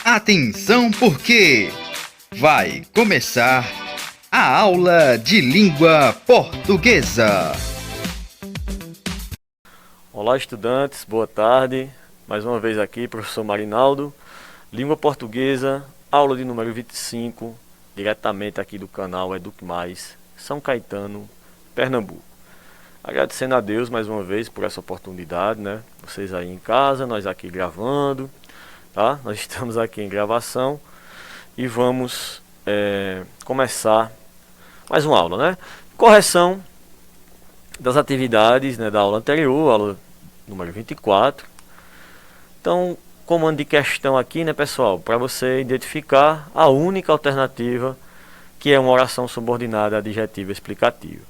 Atenção, porque vai começar a aula de língua portuguesa. Olá, estudantes, boa tarde. Mais uma vez aqui, professor Marinaldo, língua portuguesa, aula de número 25, diretamente aqui do canal Eduque Mais, São Caetano, Pernambuco. Agradecendo a Deus mais uma vez por essa oportunidade, né? Vocês aí em casa, nós aqui gravando, tá? Nós estamos aqui em gravação e vamos começar mais uma aula, né? Correção das atividades, né, da aula anterior, aula número 24. Então, comando de questão aqui, né, pessoal, para você identificar a única alternativa, que é uma oração subordinada adjetiva explicativa.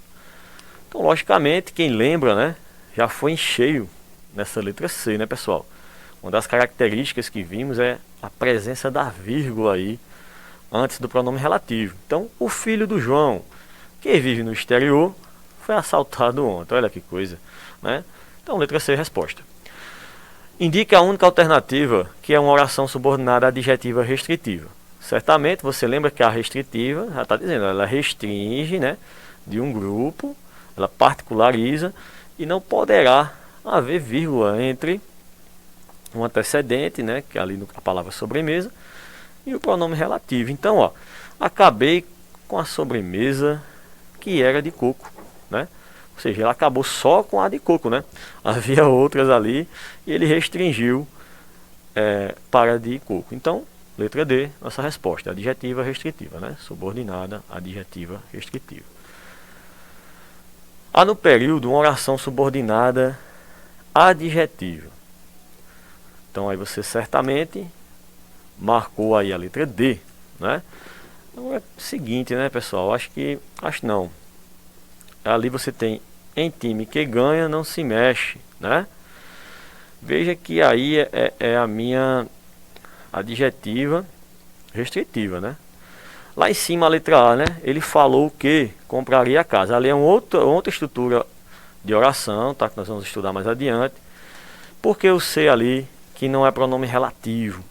Então, logicamente, quem lembra, né, já foi em cheio nessa letra C, né, pessoal? Uma das características que vimos é a presença da vírgula aí antes do pronome relativo. Então, o filho do João, que vive no exterior, foi assaltado ontem. Olha que coisa, né? Então, letra C, resposta. Indica a única alternativa, que é uma oração subordinada adjetiva restritiva. Certamente você lembra que a restritiva, já está dizendo, ela restringe, né, de um grupo, ela particulariza e não poderá haver vírgula entre um antecedente, né, que é ali a palavra sobremesa, e o pronome relativo. Então, ó, acabei com a sobremesa que era de coco, né? Ou seja, ela acabou só com a de coco, né? Havia outras ali e ele restringiu para a de coco. Então, letra D, nossa resposta, adjetiva restritiva, né? Subordinada, adjetiva restritiva. Há no período uma oração subordinada adjetiva. Então, aí você certamente marcou aí a letra D, né? Então, é o seguinte, né, pessoal? Acho não. Ali você tem em time que ganha não se mexe, né? Veja que aí é a minha adjetiva restritiva, né? Lá em cima a letra A, né? Ele falou que compraria a casa. Ali é outra estrutura de oração, tá? Que nós vamos estudar mais adiante. Porque o C ali, que não é pronome relativo.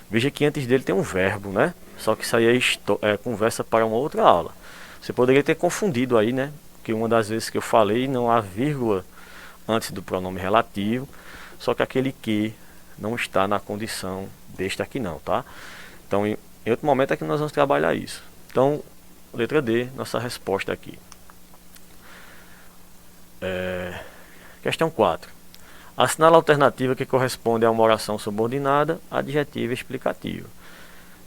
Veja que antes dele tem um verbo, né? Só que isso aí é conversa para uma outra aula. Você poderia ter confundido aí, né? Que uma das vezes que eu falei não há vírgula antes do pronome relativo, só que aquele que não está na condição deste aqui não, tá? Então, em outro momento é que nós vamos trabalhar isso. Então, letra D, nossa resposta aqui. Questão 4. Assinala a alternativa que corresponde a uma oração subordinada, adjetiva explicativa.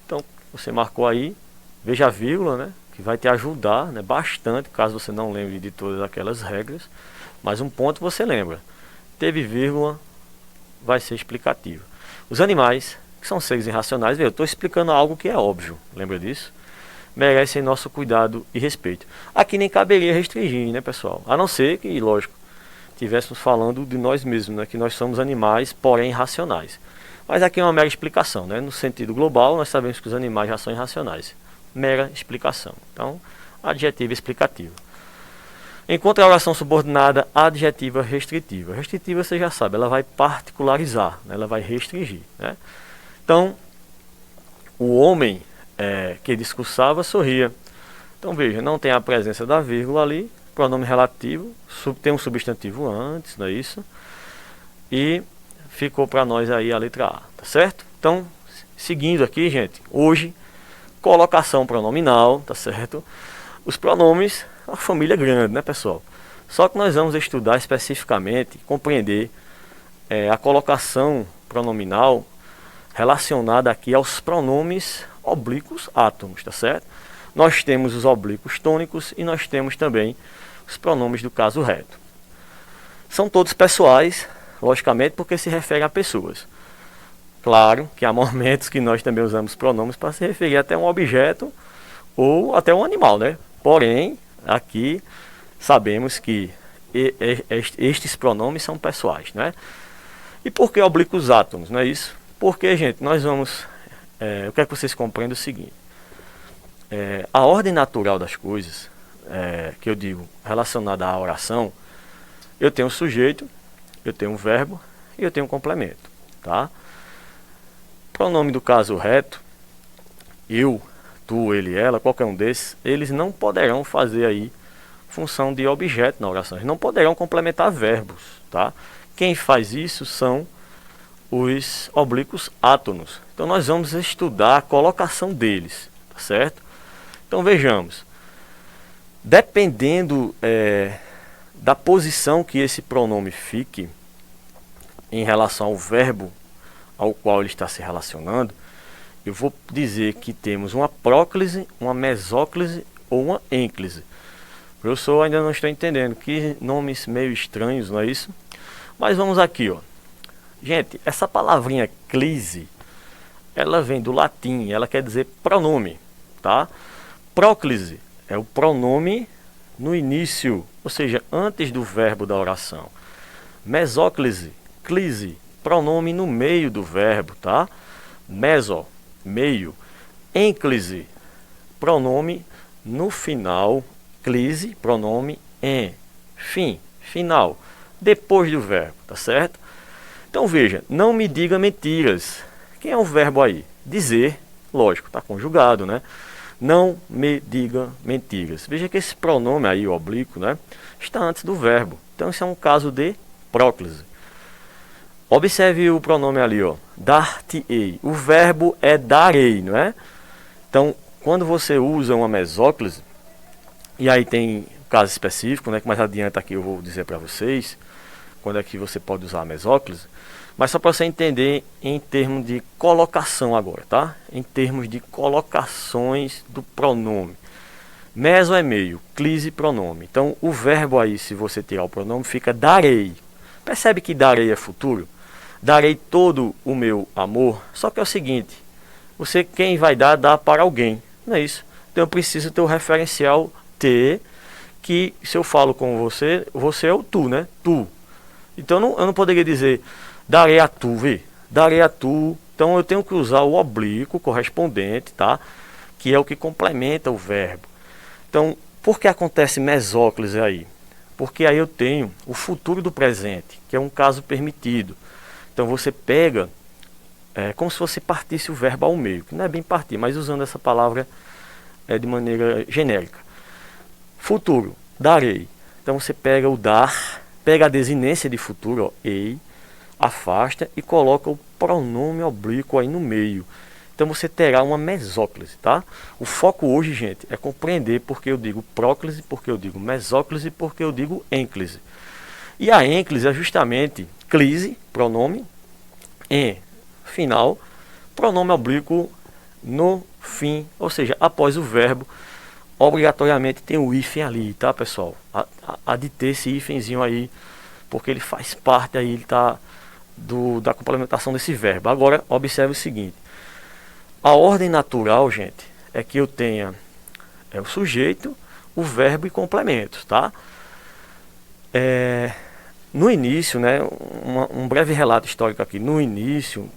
Então, você marcou aí, veja a vírgula, né? Que vai te ajudar, né, bastante, caso você não lembre de todas aquelas regras. Mas um ponto você lembra. Teve vírgula, vai ser explicativo. Os animais, que são seres irracionais, eu estou explicando algo que é óbvio, lembra disso? Merecem nosso cuidado e respeito. Aqui nem caberia restringir, né, pessoal? A não ser que, lógico, estivéssemos falando de nós mesmos, né, que nós somos animais, porém irracionais. Mas aqui é uma mera explicação, né? No sentido global, nós sabemos que os animais já são irracionais. Mera explicação. Então, adjetiva explicativa. Encontre a oração subordinada adjetiva restritiva. Restritiva você já sabe, ela vai particularizar, né? Ela vai restringir, né? Então, o homem que discursava sorria. Então veja, não tem a presença da vírgula ali, pronome relativo, tem um substantivo antes, não é isso? E ficou para nós aí a letra A, tá certo? Então, seguindo aqui, gente, hoje, colocação pronominal, tá certo? Os pronomes, a família grande, né, pessoal? Só que nós vamos estudar especificamente, compreender a colocação pronominal relacionada aqui aos pronomes oblíquos átomos, tá certo? Nós temos os oblíquos tônicos e nós temos também os pronomes do caso reto. São todos pessoais, logicamente, porque se referem a pessoas. Claro que há momentos que nós também usamos pronomes para se referir até a um objeto ou até um animal, né? Porém, aqui sabemos que estes pronomes são pessoais, né? E por que oblíquos átomos, não é isso? Porque, gente, nós vamos... eu quero que vocês compreendam o seguinte. A ordem natural das coisas, que eu digo, relacionada à oração, eu tenho um sujeito, eu tenho um verbo e eu tenho um complemento, tá? pronome do caso reto, eu, tu, ele, ela, qualquer um desses, eles não poderão fazer aí função de objeto na oração. Eles não poderão complementar verbos, tá? Quem faz isso são os oblíquos átonos. Então nós vamos estudar a colocação deles, tá certo? Então vejamos, dependendo da posição que esse pronome fique em relação ao verbo ao qual ele está se relacionando, eu vou dizer que temos uma próclise, uma mesóclise ou uma ênclise. Professor, ainda não estou entendendo, que nomes meio estranhos, não é isso? Mas vamos aqui, ó. Gente, essa palavrinha clise, ela vem do latim, ela quer dizer pronome, tá? Próclise é o pronome no início, ou seja, antes do verbo da oração. Mesóclise, clise, pronome no meio do verbo, tá? Meso, meio. Ênclise, pronome no final. Clise, pronome em. Fim, final. Depois do verbo, tá certo? Então veja, não me diga mentiras. Quem é o verbo aí? Dizer, lógico, está conjugado, né? Não me diga mentiras. Veja que esse pronome aí, o oblíquo, né, está antes do verbo. Então isso é um caso de próclise. Observe o pronome ali, ó, dar-te-ei. O verbo é darei, não é? Então, quando você usa uma mesóclise, e aí tem um caso específico, né, que mais adiante aqui eu vou dizer para vocês, quando é que você pode usar a mesóclise, mas só para você entender em termos de colocação agora, tá? Em termos de colocações do pronome. Meso é meio, clise pronome. Então o verbo aí, se você tirar o pronome, fica darei. Percebe que darei é futuro? Darei todo o meu amor. Só que é o seguinte, você quem vai dar, dá para alguém, não é isso? Então eu preciso ter o referencial ter, que se eu falo com você, você é o tu, né? Tu. Então eu não poderia dizer darei a tu, vê? Darei a tu. Então eu tenho que usar o oblíquo correspondente, tá? Que é o que complementa o verbo. Então, por que acontece mesóclise aí? Porque aí eu tenho o futuro do presente, que é um caso permitido. Então você pega, como se você partisse o verbo ao meio, que não é bem partir, mas usando essa palavra de maneira genérica. Futuro, darei. Então você pega o dar, pega a desinência de futuro, ó, ei, afasta e coloca o pronome oblíquo aí no meio. Então você terá uma mesóclise, tá? O foco hoje, gente, é compreender porque eu digo próclise, porque eu digo mesóclise, porque eu digo ênclise. E a ênclise é justamente clise, pronome, em, final, pronome oblíquo no fim, ou seja, após o verbo, obrigatoriamente tem o hífen ali, tá, pessoal? Há de ter esse hífenzinho aí, porque ele faz parte aí, ele tá da complementação desse verbo. Agora, observe o seguinte. A ordem natural, gente, é que eu tenha o sujeito, o verbo e complementos, tá? No início, né, um breve relato histórico aqui. No início,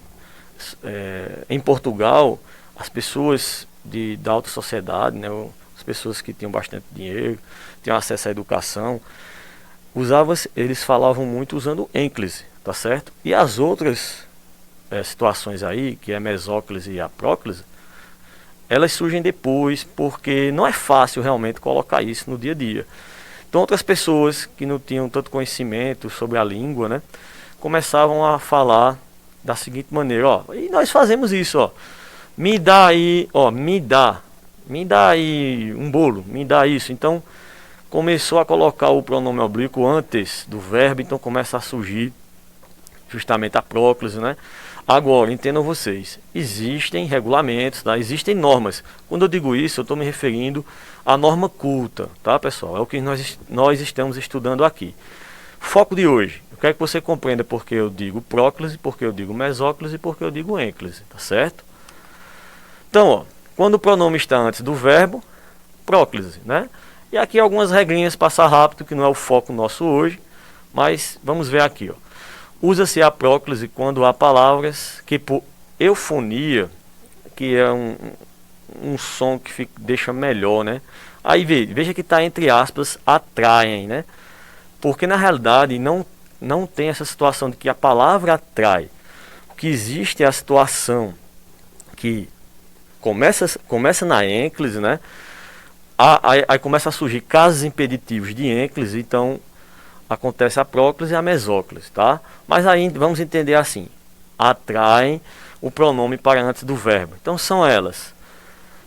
em Portugal, as pessoas da alta sociedade, né, as pessoas que tinham bastante dinheiro, tinham acesso à educação, eles falavam muito usando ênclise, tá certo? E as outras situações aí, que é a mesóclise e a próclise, elas surgem depois, porque não é fácil realmente colocar isso no dia a dia. Então outras pessoas que não tinham tanto conhecimento sobre a língua, né, começavam a falar da seguinte maneira, ó, e nós fazemos isso, ó, me dá aí, ó, me dá aí um bolo, me dá isso. Então começou a colocar o pronome oblíquo antes do verbo, então começa a surgir justamente a próclise, né? Agora, entendam vocês, existem regulamentos, tá? Existem normas. Quando eu digo isso, eu estou me referindo à norma culta, tá, pessoal? É o que nós estamos estudando aqui. Foco de hoje, eu quero que você compreenda porque eu digo próclise, porque eu digo mesóclise e porque eu digo ênclise, tá certo? Então, ó, quando o pronome está antes do verbo, próclise, né? E aqui algumas regrinhas, passar rápido, que não é o foco nosso hoje, mas vamos ver aqui, ó. Usa-se a próclise quando há palavras que por eufonia, que é um som que deixa melhor, né? Aí veja que está entre aspas, atraem, né? Porque na realidade não tem essa situação de que a palavra atrai. O que existe é a situação que começa na ênclise, né? Aí começa a surgir casos impeditivos de ênclise, então acontece a próclise e a mesóclise, tá? Mas aí vamos entender assim: atraem o pronome para antes do verbo. Então são elas: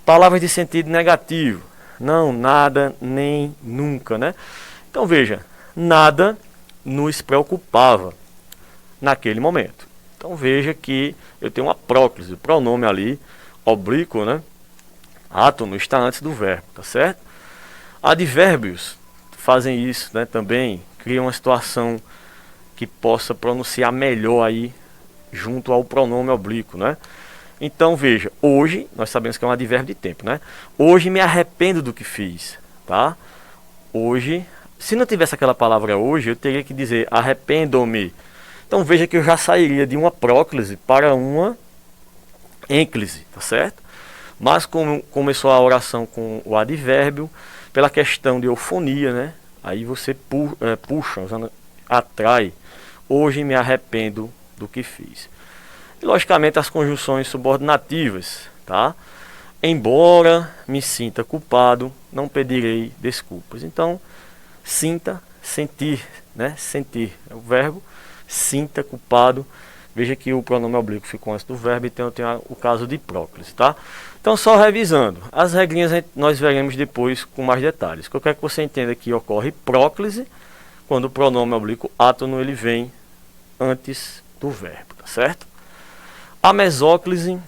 palavras de sentido negativo, não, nada, nem, nunca, né? Então veja, nada nos preocupava naquele momento. Então veja que eu tenho uma próclise, o pronome ali, oblíquo, né? Átono está antes do verbo, tá certo? Advérbios fazem isso, né? Também criam uma situação que possa pronunciar melhor aí junto ao pronome oblíquo, né? Então veja, hoje, nós sabemos que é um advérbio de tempo, né? Hoje me arrependo do que fiz, tá? Hoje, se não tivesse aquela palavra hoje, eu teria que dizer arrependo-me. Então veja que eu já sairia de uma próclise para uma ênclise, tá certo? Mas como começou a oração com o advérbio, pela questão de eufonia, né? Aí você puxa, atrai. Hoje me arrependo do que fiz. E logicamente as conjunções subordinativas, tá? Embora me sinta culpado, não pedirei desculpas. Então, sinta, sentir, né? Sentir é o verbo, sinta, culpado. Veja que o pronome oblíquo ficou antes do verbo, então eu tenho o caso de próclise, tá? Então, só revisando, as regrinhas nós veremos depois com mais detalhes. Eu quero que você entenda que ocorre próclise quando o pronome oblíquo átono ele vem antes do verbo, tá certo? A mesóclise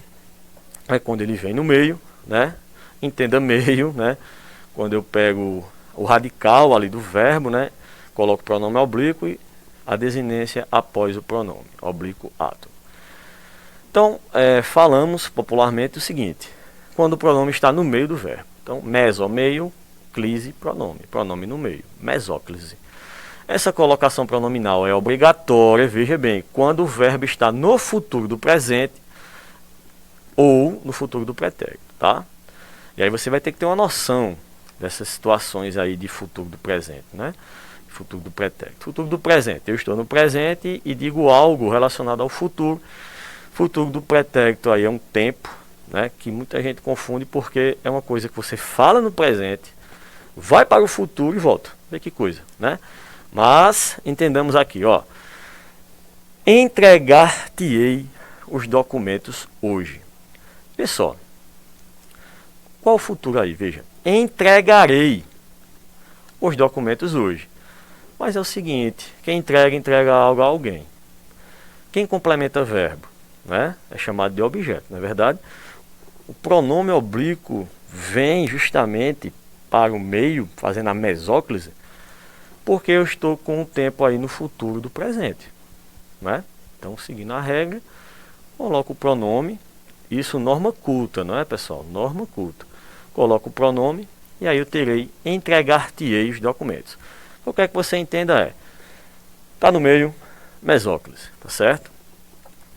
é quando ele vem no meio, né? Entenda meio, né? Quando eu pego o radical ali do verbo, né? Coloco o pronome oblíquo e a desinência após o pronome oblíquo átono. Então, falamos popularmente o seguinte: quando o pronome está no meio do verbo. Então, meso, meio, clise, pronome no meio, mesóclise. Essa colocação pronominal é obrigatória, veja bem, quando o verbo está no futuro do presente ou no futuro do pretérito, tá? E aí você vai ter que ter uma noção dessas situações aí de futuro do presente, né? Futuro do pretérito. Futuro do presente, eu estou no presente e digo algo relacionado ao futuro. Futuro do pretérito aí é um tempo, né, que muita gente confunde porque é uma coisa que você fala no presente, vai para o futuro e volta. Vê que coisa, né? Mas entendamos aqui, ó. Entregar-te-ei os documentos hoje. Pessoal, qual o futuro aí? Veja, entregarei os documentos hoje. Mas é o seguinte, quem entrega algo a alguém. Quem complementa verbo, né? É chamado de objeto, não é verdade? O pronome oblíquo vem justamente para o meio, fazendo a mesóclise, porque eu estou com o tempo aí no futuro do presente, né? Então, seguindo a regra, coloco o pronome, isso norma culta, não é, pessoal? Norma culta. Coloco o pronome e aí eu terei entregar-te-ei os documentos. O que é que você entenda tá no meio, mesóclise, tá certo?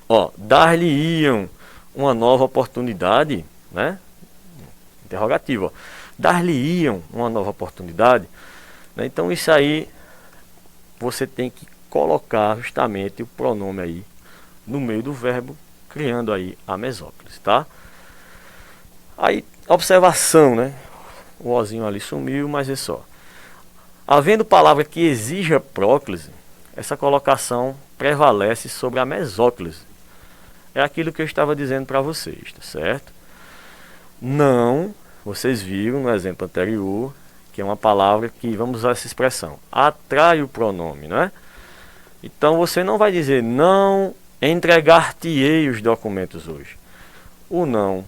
Ó, dar-lhe-iam uma nova oportunidade, né? Interrogativo, ó. Dar-lhe-iam uma nova oportunidade, né? Então isso aí você tem que colocar justamente o pronome aí no meio do verbo, criando aí a mesóclise, tá? Aí, observação, né? O ozinho ali sumiu, mas é só. Havendo palavra que exija próclise, essa colocação prevalece sobre a mesóclise. É aquilo que eu estava dizendo para vocês, tá certo? Não, vocês viram no exemplo anterior, que é uma palavra que, vamos usar essa expressão, atrai o pronome, não é? Então você não vai dizer, não entregar-te-ei os documentos hoje. O não,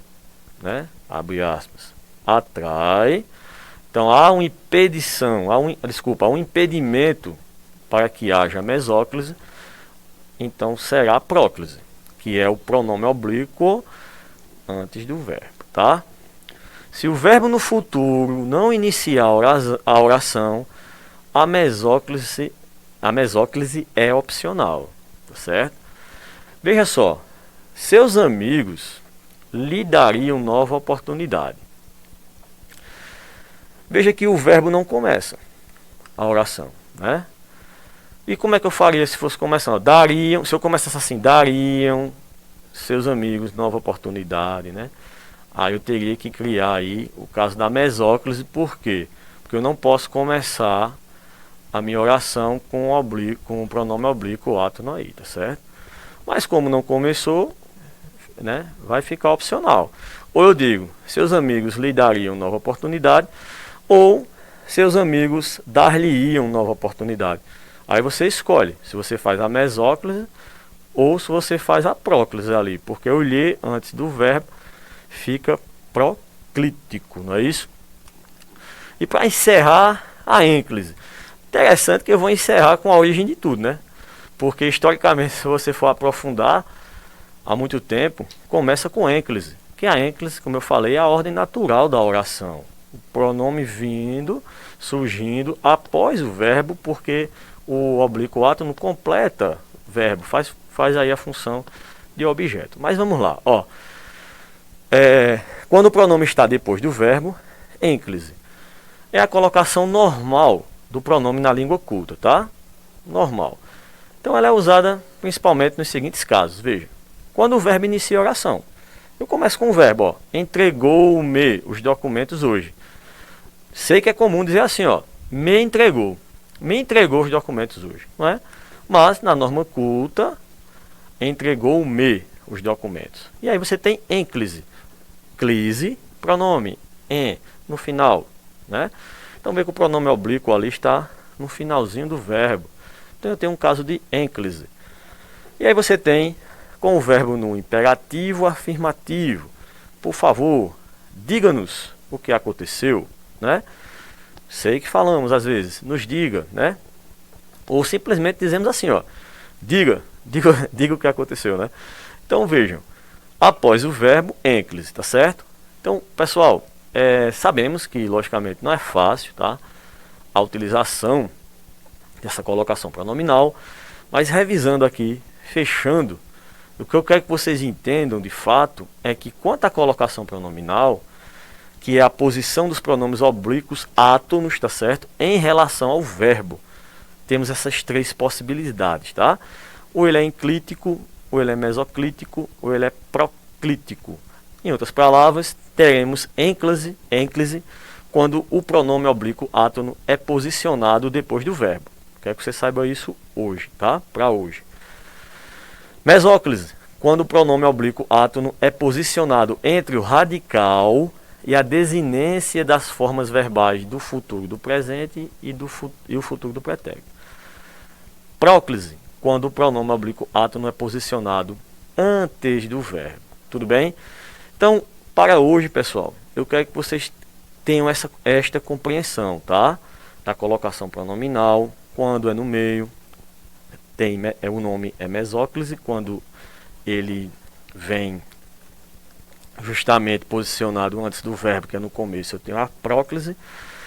né? Abre aspas, atrai. Então há uma impedição, há um impedimento para que haja mesóclise, então será próclise, que é o pronome oblíquo antes do verbo, tá? Se o verbo no futuro não iniciar a oração, a mesóclise é opcional, tá certo? Veja só, seus amigos lhe dariam nova oportunidade. Veja que o verbo não começa a oração, né? E como é que eu faria se fosse começando? Dariam, se eu começasse assim, dariam seus amigos, nova oportunidade, né? Aí eu teria que criar aí o caso da mesóclise. Por quê? Porque eu não posso começar a minha oração com o pronome oblíquo átono aí, tá certo? Mas como não começou, né, vai ficar opcional. Ou eu digo, seus amigos lhe dariam nova oportunidade, ou seus amigos dar-lhe-iam nova oportunidade. Aí você escolhe se você faz a mesóclise ou se você faz a próclise ali, porque o lhe antes do verbo fica proclítico, não é isso? E para encerrar, a ênclise. Interessante que eu vou encerrar com a origem de tudo, né? Porque historicamente, se você for aprofundar, há muito tempo, começa com ênclise. Que a ênclise, como eu falei, é a ordem natural da oração. O pronome vindo, surgindo após o verbo, porque o oblíquo átono completa verbo, faz aí a função de objeto. Mas vamos lá, ó. Quando o pronome está depois do verbo, ênclise é a colocação normal do pronome na língua culta, tá? Normal. Então ela é usada principalmente nos seguintes casos. Veja, quando o verbo inicia a oração. Eu começo com o verbo, ó. Entregou-me os documentos hoje. Sei que é comum dizer assim, ó. Me entregou. Me entregou os documentos hoje, não é? Mas na norma culta, entregou-me os documentos. E aí você tem ênclise. Clise, pronome em no final, né? Então vê que o pronome oblíquo ali está no finalzinho do verbo. Então eu tenho um caso de ênclise. E aí você tem com o verbo no imperativo afirmativo. Por favor, diga-nos o que aconteceu, né? Sei que falamos às vezes, nos diga, né? Ou simplesmente dizemos assim, ó, diga o que aconteceu, né? Então vejam, após o verbo, ênclise, tá certo? Então, pessoal, sabemos que logicamente não é fácil, tá? A utilização dessa colocação pronominal, mas revisando aqui, fechando, o que eu quero que vocês entendam de fato é que quanto à colocação pronominal, que é a posição dos pronomes oblíquos átonos, tá certo? Em relação ao verbo. Temos essas três possibilidades, tá? Ou ele é enclítico, ou ele é mesoclítico, ou ele é proclítico. Em outras palavras, teremos ênclise, quando o pronome oblíquo átono é posicionado depois do verbo. Quero que você saiba isso hoje, tá? Para hoje. Mesóclise, quando o pronome oblíquo átono é posicionado entre o radical e a desinência das formas verbais do futuro do presente e o futuro do pretérito. Próclise, quando o pronome oblíquo átono é posicionado antes do verbo. Tudo bem? Então, para hoje, pessoal, eu quero que vocês tenham esta compreensão, tá? Da colocação pronominal, quando é no meio, o nome é mesóclise, quando ele vem justamente posicionado antes do verbo, que é no começo, eu tenho a próclise,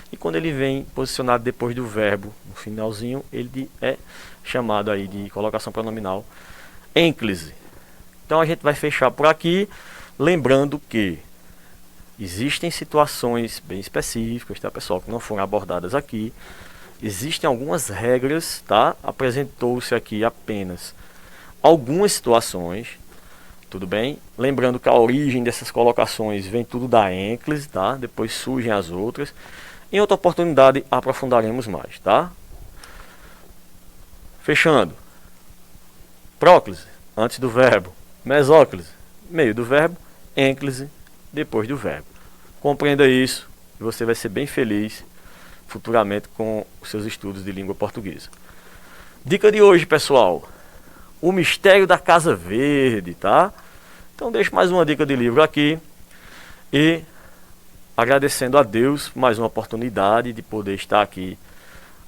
e quando ele vem posicionado depois do verbo, no finalzinho, ele é chamado aí de colocação pronominal ênclise. Então a gente vai fechar por aqui, lembrando que existem situações bem específicas, tá, pessoal, que não foram abordadas aqui. Existem algumas regras, tá? Apresentou-se aqui apenas algumas situações, tudo bem? Lembrando que a origem dessas colocações vem tudo da ênclise, tá? Depois surgem as outras. Em outra oportunidade aprofundaremos mais, tá? Fechando. Próclise, antes do verbo. Mesóclise, meio do verbo. Ênclise, depois do verbo. Compreenda isso e você vai ser bem feliz futuramente com os seus estudos de língua portuguesa. Dica de hoje, pessoal: O Mistério da Casa Verde, tá? Então deixo mais uma dica de livro aqui e agradecendo a Deus por mais uma oportunidade de poder estar aqui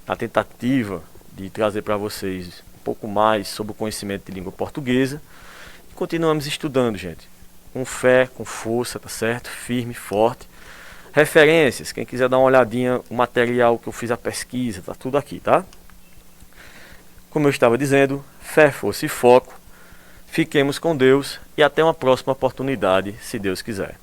na tentativa de trazer para vocês um pouco mais sobre o conhecimento de língua portuguesa. E continuamos estudando, gente, com fé, com força, tá certo? Firme, forte. Referências, quem quiser dar uma olhadinha, o material que eu fiz a pesquisa, tá tudo aqui, tá? Como eu estava dizendo, fé, força e foco. Fiquemos com Deus e até uma próxima oportunidade, se Deus quiser.